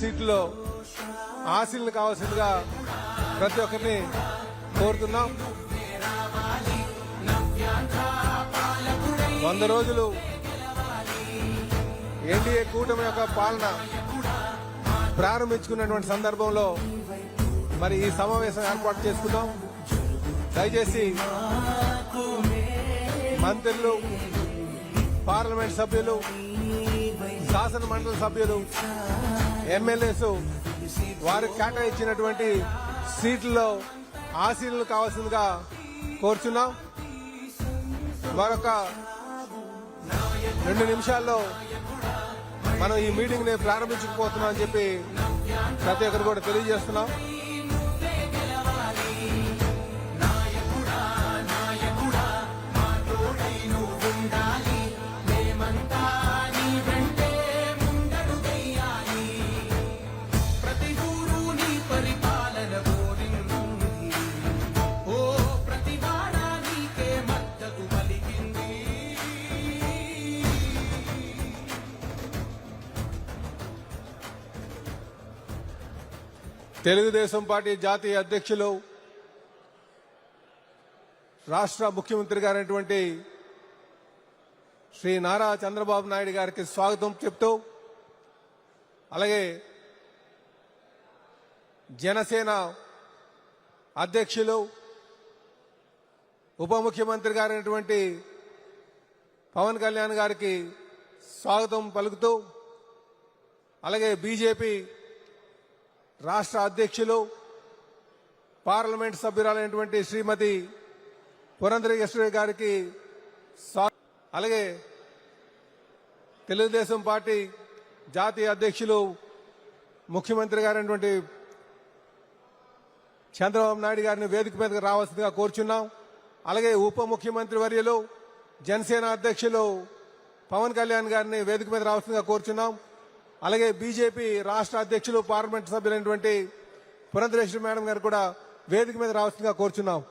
సీట్లో ఆశీలను కావాల్సిందిగా ప్రతి ఒక్కరిని కోరుతున్నాం. 100 రోజులు ఎన్డీఏ కూటమి యొక్క పాలన ప్రారంభించుకున్నటువంటి సందర్భంలో మరి ఈ సమావేశం ఏర్పాటు చేసుకున్నాం. దయచేసి మంత్రులు, పార్లమెంట్ సభ్యులు, శాసన మండలి సభ్యులు, ఎమ్మెల్యేస్ వారికి కేటాయించినటువంటి సీట్లలో ఆశీనులు కావాల్సిందిగా కోరుచున్నాం. మరొక 2 నిమిషాల్లో మనం ఈ మీటింగ్ ని ప్రారంభించకపోతున్నాం అని చెప్పి ప్రతి ఒక్కరు కూడా తెలియజేస్తున్నాం. తెలుగుదేశం పార్టీ జాతీయ అధ్యక్షులు, రాష్ట్ర ముఖ్యమంత్రి గారైనటువంటి శ్రీ నారా చంద్రబాబు నాయుడు గారికి స్వాగతం చెప్తూ, అలాగే జనసేన అధ్యక్షులు, ఉప ముఖ్యమంత్రి గారైనటువంటి పవన్ కళ్యాణ్ గారికి స్వాగతం పలుకుతూ, అలాగే బీజేపీ రాష్ట్ర అధ్యక్షులు, పార్లమెంట్ సభ్యురాలైనటువంటి శ్రీమతి పురంధరేశ్వరి గారికి, అలాగే తెలుగుదేశం పార్టీ జాతీయ అధ్యక్షులు, ముఖ్యమంత్రి గారైనటువంటి చంద్రబాబు నాయుడు గారిని వేదిక మీదకి రావాల్సిందిగా కోరుచున్నాం. అలాగే ఉప ముఖ్యమంత్రి వర్యులు, జనసేన అధ్యక్షులు పవన్ కళ్యాణ్ గారిని వేదిక మీద రావాల్సిందిగా కోరుచున్నాం. అలాగే బీజేపీ రాష్ట్ర అధ్యక్షులు, పార్లమెంట్ సభ్యులైనటువంటి పురంధరేశ్వరి మేడం గారు కూడా వేదిక మీద రావాల్సిందిగా కోరుచున్నాం.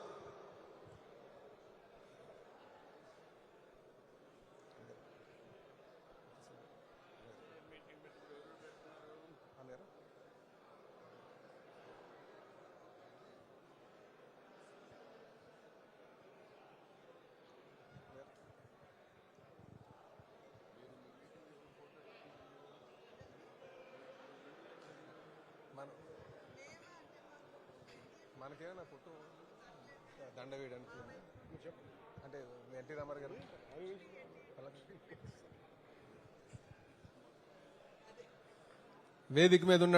మనకేమైనా ఫోటో దండ వేయడానికి అంటే ఎన్టీ రామారావు గారు వేదిక మీద ఉన్న